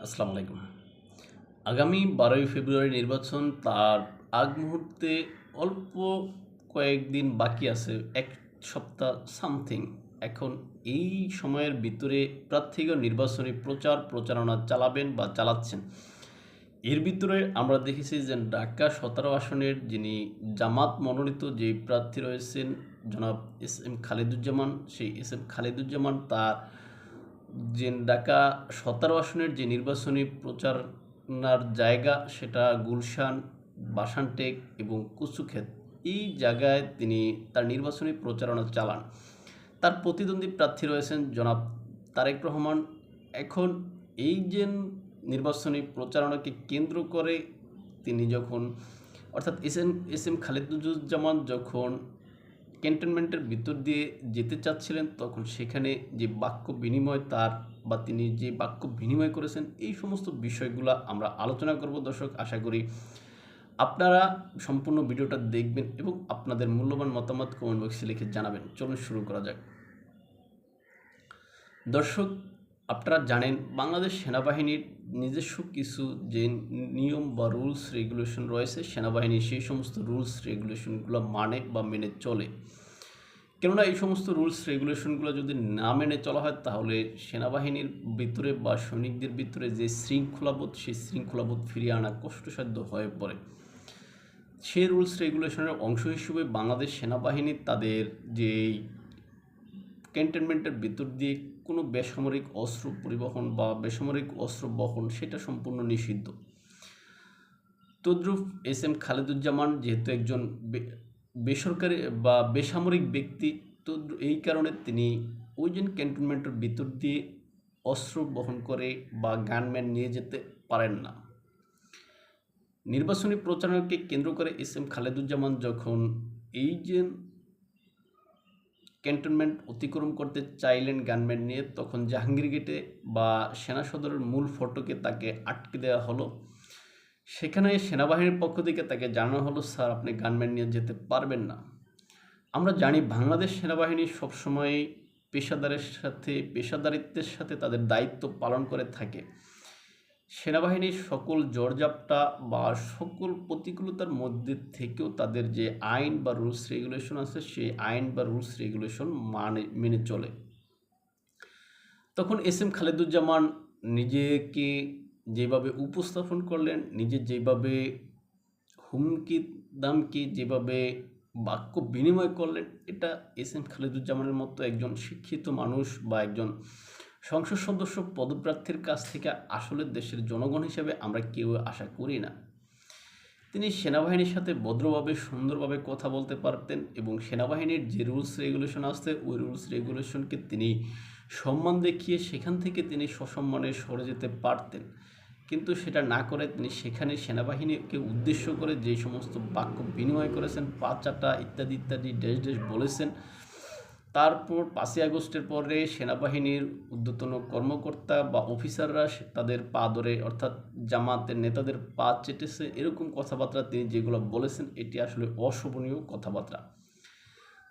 আসসালামু আলাইকুম। আগামী 12ই ফেব্রুয়ারি নির্বাচন, তার আগ মুহূর্তে অল্প কয়েকদিন বাকি আছে, ১ সপ্তাহ সামথিং। এখন এই সময়ের ভিতরে প্রার্থীগণ নির্বাচনী প্রচারণা চালাবেন বা চালাচ্ছেন। এর ভিতরে আমরা দেখেছি যে ঢাকা ১৭ আসনের যিনি জামাত মনোনীত যে প্রার্থী রয়েছেন জনাব এস এম খালেদুজ্জামান, সেই এস এম খালেদুজ্জামান তার যে ঢাকা ১৭ আসনের যে নির্বাচনী প্রচারণার জায়গা সেটা গুলশান, বাসানটেক এবং কচুক্ষেত, এই জায়গায় তিনি তার নির্বাচনী প্রচারণা চালান। তার প্রতিদ্বন্দ্বী প্রার্থী রয়েছেন জনাব তারেক রহমান। এখন এই যে নির্বাচনী প্রচারণাকে কেন্দ্র করে তিনি যখন, অর্থাৎ এস এম খালেদুজ্জামান যখন ক্যান্টনমেন্টের ভিতর দিয়ে যেতে চাচ্ছিলেন, তখন সেখানে যে বাক্য বিনিময় তার বা তিনি যে বাক্য বিনিময় করেছেন, এই সমস্ত বিষয়গুলো আমরা আলোচনা করব। দর্শক, আশা করি আপনারা সম্পূর্ণ ভিডিওটা দেখবেন এবং আপনাদের মূল্যবান মতামত কমেন্ট বক্সে লিখে জানাবেন। চলুন শুরু করা যাক। দর্শক, আপনারা জানেন বাংলাদেশ সেনাবাহিনীর নিজস্ব কিছু যে নিয়ম বা রুলস রেগুলেশন রয়েছে, সেনাবাহিনী সেই সমস্ত রুলস রেগুলেশনগুলো মানে বা মেনে চলে। কেননা এই সমস্ত রুলস রেগুলেশনগুলো যদি না মেনে চলা হয়, তাহলে সেনাবাহিনীর ভিতরে বা সৈনিকদের ভিতরে যে শৃঙ্খলাবোধ, সেই শৃঙ্খলাবোধ ফিরিয়ে আনা কষ্টসাধ্য হয়ে পড়ে। সেই রুলস রেগুলেশনের অংশ হিসেবে বাংলাদেশ সেনাবাহিনী তাদের যেই ক্যান্টনমেন্টের ভিতর দিয়ে কোনো বেসামরিক অস্ত্র পরিবহন বা বেসামরিক অস্ত্র বহন, সেটা সম্পূর্ণ নিষিদ্ধ। তদ্রূপ এস এম খালেদুজ্জামান যেহেতু একজন বেসরকারি বা বেসামরিক ব্যক্তি, তো এই কারণে তিনি ওই যে ক্যান্টনমেন্টের ভিতর দিয়ে অস্ত্র বহন করে বা গানম্যান নিয়ে যেতে পারেন না। নির্বাচনী প্রচারণাকে কেন্দ্র করে এস এম খালেদুজ্জামান যখন এই যে ক্যান্টনমেন্ট অতিক্রম করতে চাইলেন গানম্যান নিয়ে, তখন জাহাঙ্গীর গেটে বা সেনা সদরের মূল ফটকে তাকে আটকে দেওয়া হলো। সেখানে সেনাবাহিনীর পক্ষ থেকে তাকে জানানো হলো, স্যার আপনি গানম্যান নিয়ে যেতে পারবেন না। আমরা জানি বাংলাদেশ সেনাবাহিনী সবসময় পেশাদারিত্বের সাথে তাদের দায়িত্ব পালন করে থাকে। সেনাবাহিনীর সকল জর্জাপটা বা সকল প্রতিকূলতার মধ্যে থেকেও তাদের যে আইন বা রুলস রেগুলেশন আছে, সেই আইন বা রুলস রেগুলেশন মেনে চলে। তখন এস এম খালেদুজ্জামান নিজেকে যেভাবে উপস্থাপন করলেন, নিজে যেভাবে হুমকি দামকি যেভাবে বাক্য বিনিময় করলেন, এটা এস এম খালেদুজ্জামানের মতো একজন শিক্ষিত মানুষ বা একজন সংসদ সদস্য পদপ্রার্থীর কাছ থেকে আসলে দেশের জনগণ হিসেবে আমরা কেউ আশা করি না। তিনি সেনাবাহিনীর সাথে ভদ্রভাবে সুন্দরভাবে কথা বলতে পারতেন এবং সেনাবাহিনীর যে রুলস রেগুলেশন আছে, ওই রুলস রেগুলেশনকে তিনি সম্মান দেখিয়ে সেখান থেকে তিনি সসম্মানে সরে যেতে পারতেন। কিন্তু সেটা না করে তিনি সেখানে সেনাবাহিনীকে উদ্দেশ্য করে যে সমস্ত বাক্য বিনিময় করেছেন, পাচাটা ইত্যাদি ইত্যাদি ড্যাশ বলেছেন। তারপর 5ই আগস্টের পরে সেনাবাহিনীর ঊর্ধ্বতন কর্মকর্তা বা অফিসাররা তাদের পা ধরে, অর্থাৎ জামাতের নেতাদের পা চেটেছে, এরকম কথাবার্তা তিনি যেগুলো বলেছেন, এটি আসলে অশোভনীয় কথাবার্তা।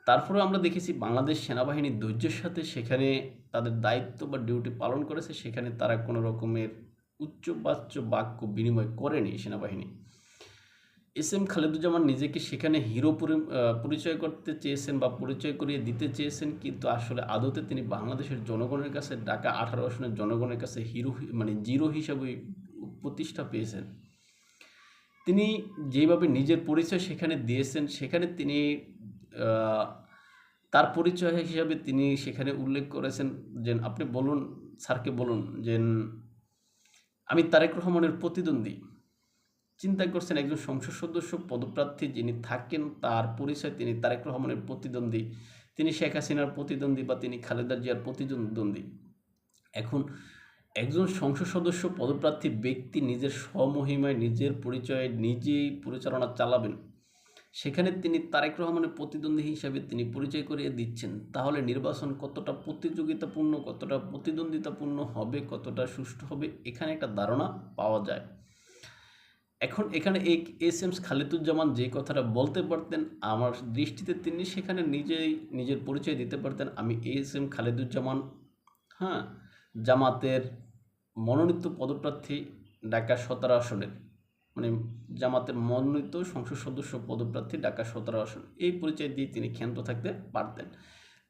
তারপরে আমরা দেখেছি বাংলাদেশ সেনাবাহিনী ধৈর্যের সাথে সেখানে তাদের দায়িত্ব বা ডিউটি পালন করেছে, সেখানে তারা কোনো রকমের উচ্চবাচ্য বাক্য বিনিময় করেনি সেনাবাহিনী। এস এম খালেদুজ্জামান নিজেকে সেখানে হিরো পরিচয় করতে চেয়েছেন বা পরিচয় করিয়ে দিতে চেয়েছেন, কিন্তু আসলে আদতে তিনি বাংলাদেশের জনগণের কাছে, ঢাকা 18 আসনের জনগণের কাছে হিরো মানে জিরো হিসাবে প্রতিষ্ঠা পেয়েছেন। তিনি যেভাবে নিজের পরিচয় সেখানে দিয়েছেন, সেখানে তিনি তার পরিচয় হিসাবে তিনি সেখানে উল্লেখ করেছেন যে, আপনি বলুন, স্যারকে বলুন যে আমি তারেক রহমানের প্রতিদ্বন্দ্বী। চিন্তা করছেন, একজন সংসদ সদস্য পদপ্রার্থী যিনি থাকেন, তার পরিচয় তিনি তারেক রহমানের প্রতিদ্বন্দ্বী, তিনি শেখ হাসিনার প্রতিদ্বন্দ্বী বা তিনি খালেদা জিয়ার প্রতিদ্বন্দ্বী। এখন একজন সংসদ সদস্য পদপ্রার্থী ব্যক্তি নিজের স্বমহিমায় নিজের পরিচয়ে নিজেই পরিচালনা চালাবেন, সেখানে তিনি তারেক রহমানের প্রতিদ্বন্দ্বী হিসাবে তিনি পরিচয় করিয়ে দিচ্ছেন। তাহলে নির্বাচন কতটা প্রতিযোগিতাপূর্ণ, কতটা প্রতিদ্বন্দ্বিতাপূর্ণ হবে, কতটা সুষ্ঠু হবে, এখানে একটা ধারণা পাওয়া যায়। এখন এখানে এই এস এম খালেদুজ্জামান যে কথাটা বলতে পারতেন, আমার দৃষ্টিতে তিনি সেখানে নিজেই নিজের পরিচয় দিতে পারতেন, আমি এস এম খালেদুজ্জামান, হ্যাঁ, জামাতের মনোনীত পদপ্রার্থী ঢাকা 17 আসনের, মানে জামাতের মনোনীত সংসদ সদস্য পদপ্রার্থী ঢাকা 17 আসন, এই পরিচয় দিয়ে তিনি ক্ষান্ত থাকতে পারতেন।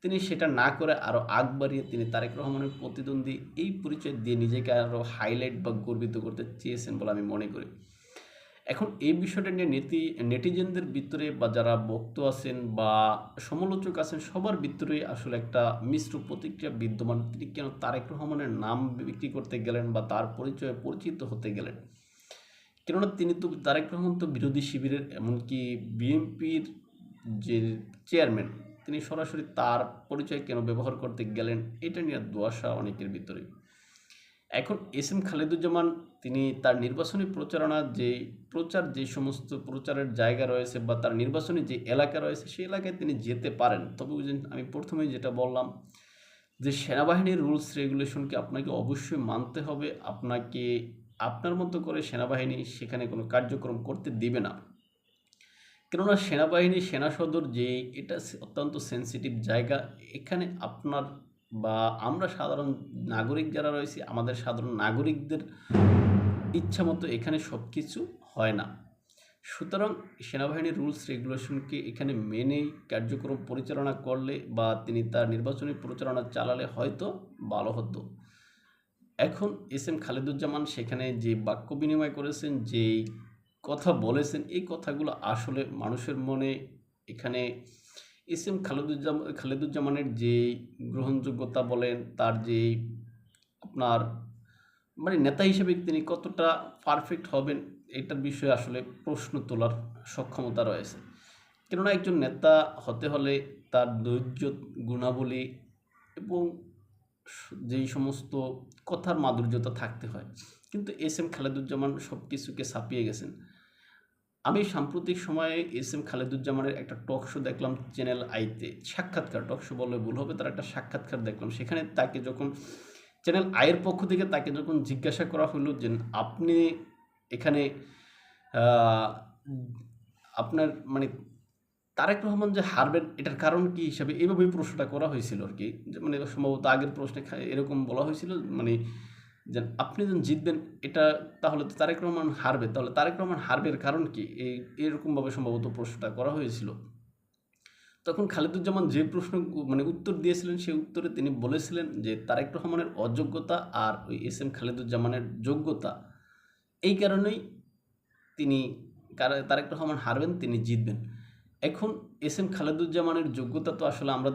তিনি সেটা না করে আরও আগ বাড়িয়ে তিনি তারেক রহমানের প্রতিদ্বন্দ্বী এই পরিচয় দিয়ে নিজেকে আরও হাইলাইট বা গর্বিত করতে চেয়েছেন বলে আমি মনে করি। এখন এই বিষয়টা নিয়ে নেটিজেনদের ভিতরে বা যারা বক্তা আছেন বা সমালোচক আছেন সবার ভিতরে আসলে একটা মিশ্র প্রতিক্রিয়া বিদ্যমান। তিনি কেন তারেক রহমানের নাম বিক্রি করতে গেলেন বা তার পরিচয়ে পরিচিত হতে গেলেন? কেননা তিনি তো তারেক রহমান তো বিরোধী শিবিরের, এমনকি বিএনপির যে চেয়ারম্যান, তিনি সরাসরি তার পরিচয় কেন ব্যবহার করতে গেলেন, এটা নিয়ে দোয়াশা অনেকের ভিতরে। এখন এস এম খালেদুজ্জামান তিনি তার নির্বাচনী প্রচারণা যে সমস্ত প্রচারের জায়গা রয়েছে বা তার নির্বাচনী যে এলাকা রয়েছে সেই এলাকায় তিনি যেতে পারেন। তবে আমি প্রথমেই যেটা বললাম যে সেনাবাহিনীর রুলস রেগুলেশনকে আপনাকে অবশ্যই মানতে হবে। আপনাকে আপনার মতো করে সেনাবাহিনী সেখানে কোনো কার্যক্রম করতে দিবে না। কেননা সেনাবাহিনী সেনা সদর যে এটা অত্যন্ত সেন্সিটিভ জায়গা, এখানে আপনার বা আমরা সাধারণ নাগরিক যারা রয়েছে আমাদের সাধারণ নাগরিকদের ইচ্ছা মতো এখানে সব কিছু হয় না। সুতরাং সেনাবাহিনীর রুলস রেগুলেশনকে এখানে মেনেই কার্যক্রম পরিচালনা করলে বা তিনি তার নির্বাচনী প্রচারণা চালালে হয়তো ভালো হতো। এখন এস এম খালেদুজ্জামান সেখানে যে বাক্য বিনিময় করেছেন, যেই কথা বলেছেন, এই কথাগুলো আসলে মানুষের মনে এখানে এস এম খালেদুজ্জামানের যে গ্রহণযোগ্যতা বলেন, তার যে আপনার মানে নেতা হিসেবে তিনি কতটা পারফেক্ট হবেন এটার বিষয়ে আসলে প্রশ্ন তোলার সক্ষমতা রয়েছে। কেননা একজন নেতা হতে হলে তার ধৈর্য, গুণাবলী এবং যেই সমস্ত কথার মাধুর্যতা থাকতে হয়, কিন্তু এস এম খালেদুজ্জামান সব কিছুকে ছাপিয়ে গেছেন। আমি সাম্প্রতিক সময়ে এস এম খালেদুজ্জামানের একটা টক শো দেখলাম চ্যানেল আইতে, সাক্ষাৎকার, টক শো বললে ভুল হবে, তার একটা সাক্ষাৎকার দেখলাম। সেখানে তাকে যখন চ্যানেল আইয়ের পক্ষ থেকে তাকে যখন জিজ্ঞাসা করা হলো যে আপনি এখানে আপনার মানে তারেক রহমান যে হারবেন এটার কারণ কি হিসাবে এইভাবেই প্রশ্নটা করা হয়েছিল আর কি। মানে সম্ভবত আগের প্রশ্নে এরকম বলা হয়েছিল মানে যে আপনি যখন জিতবেন এটা তাহলে তো তারেক রহমান হারবে, তাহলে তারেক রহমান হারবের কারণ কি, এরকমভাবে সম্ভবত প্রশ্নটা করা হয়েছিল। তখন খালেদুজ্জামান যে প্রশ্ন মানে উত্তর দিয়েছিলেন সেই উত্তরে তিনি বলেছিলেন যে তারেক রহমানের অযোগ্যতা আর ওই এস এম খালেদুজ্জামানের যোগ্যতা, এই কারণেই তিনি তারেক রহমান হারবেন, তিনি জিতবেন। এখন এস এম খালেদুজ্জামানের যোগ্যতা তো আসলে আমরা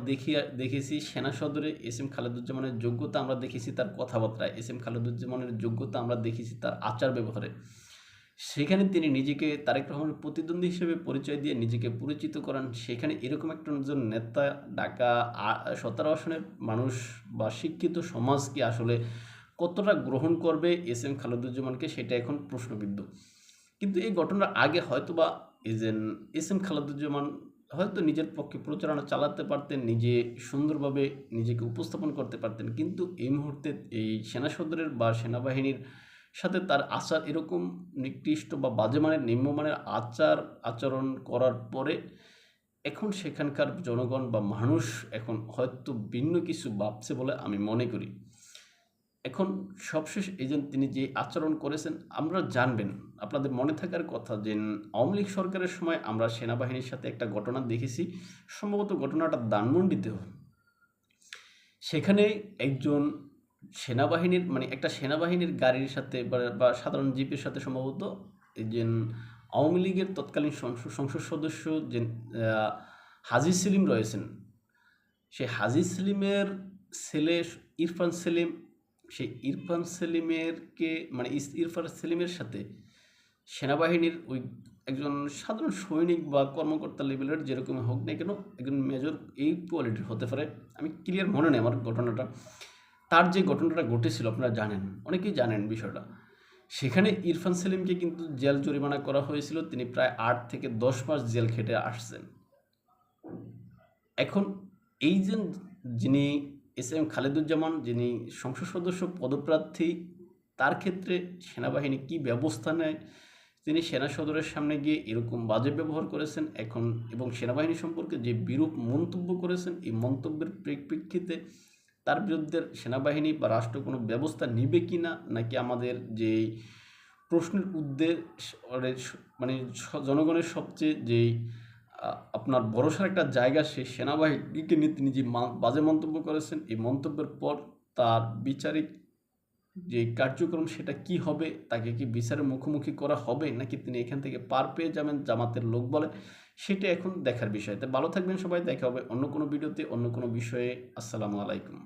দেখেছি সেনা সদরে, এস এম খালেদুজ্জামানের যোগ্যতা আমরা দেখেছি তার কথাবার্তায়, এস এম খালেদুজ্জামানের যোগ্যতা আমরা দেখেছি তার আচার ব্যবহারে। সেখানে তিনি নিজেকে তারেক রহমানের প্রতিদ্বন্দ্বী হিসেবে পরিচয় দিয়ে নিজেকে পরিচিত করান। সেখানে এরকম একজন নেতা ঢাকা 17 আসনের মানুষ বা শিক্ষিত সমাজকে আসলে কতটা গ্রহণ করবে এস এম খালেদুজ্জামানকে, সেটা এখন প্রশ্নবিদ্ধ। কিন্তু এই ঘটনার আগে হয়তো বা এস এম খালেদুজ্জামান হয়তো নিজের পক্ষে প্রচারণা চালাতে পারতেন, নিজে সুন্দরভাবে নিজেকে উপস্থাপন করতে পারতেন। কিন্তু এই মুহূর্তে এই সেনা সদরের বা সেনাবাহিনীর সাথে তার আচার এরকম নিকৃষ্ট বা বাজে মানের, নিম্নমানের আচরণ করার পরে এখন সেখানকার জনগণ বা মানুষ এখন হয়তো ভিন্ন কিছু ভাবছে বলে আমি মনে করি। এখন সবশেষ তিনি যে আচরণ করেছেন আমরা জানবেন, আপনাদের মনে থাকার কথা যে আওয়ামী লীগ সরকারের সময় আমরা সেনাবাহিনীর সাথে একটা ঘটনা দেখেছি, সম্ভবত ঘটনাটা ধানমন্ডিতে। সেখানে একজন সেনাবাহিনীর মানে একটা সেনাবাহিনীর গাড়ির সাথে বা সাধারণ জিপের সাথে সম্ভবত এই যে আওয়ামী লীগের তৎকালীন সংসদ সদস্য যে হাজী সেলিম রয়েছেন, সেই হাজী সেলিমের ছেলে ইরফান সেলিম, সেই ইরফান সেলিমের সাথে সেনাবাহিনীর ওই একজন সাধারণ সৈনিক বা কর্মকর্তা লেভেলের যেরকম হোক না কেন, একজন মেজর এই কোয়ালিটির হতে পারে, আমি ক্লিয়ার মনে নেই আমার ঘটনাটা, তার যে ঘটনাটা ঘটেছিল আপনারা জানেন, অনেকেই জানেন বিষয়টা। সেখানে ইরফান সেলিমকে কিন্তু জেল জরিমানা করা হয়েছিল, তিনি প্রায় 8 থেকে 10 মাস জেল খেটে আসছেন। এখন এই যে যিনি এস এম খালেদুজ্জামান, যিনি সংসদ সদস্য পদপ্রার্থী, তার ক্ষেত্রে সেনাবাহিনী কি ব্যবস্থা নেয়, তিনি সেনা সদরের সামনে গিয়ে এরকম বাজে ব্যবহার করেছেন এখন, এবং সেনাবাহিনী সম্পর্কে যে বিরূপ মন্তব্য করেছেন, এই মন্তব্যের পরিপ্রেক্ষিতে তার বিরুদ্ধে সেনাবাহিনী বা রাষ্ট্র কোনো ব্যবস্থা নিবে কি না, নাকি আমাদের যেই প্রশ্নের উদ্দেশ্য মানে জনগণের সবচেয়ে যেই আপনার ভরসার একটা জায়গা, সে সেনাবাহিনীকে নিয়ে তিনি যে বাজে মন্তব্য করেছেন, এই মন্তব্যের পর তার বিচারিক যে কার্যক্রম সেটা কি হবে, তাকে কি বিচারের মুখোমুখি করা হবে, নাকি তিনি এখান থেকে পার পেয়ে যাবেন জামাতের লোক বলে, সেটা এখন দেখার বিষয়। তাই ভালো থাকবেন সবাই, দেখা হবে অন্য কোনো ভিডিওতে অন্য কোনো বিষয়ে। আসসালামু আলাইকুম।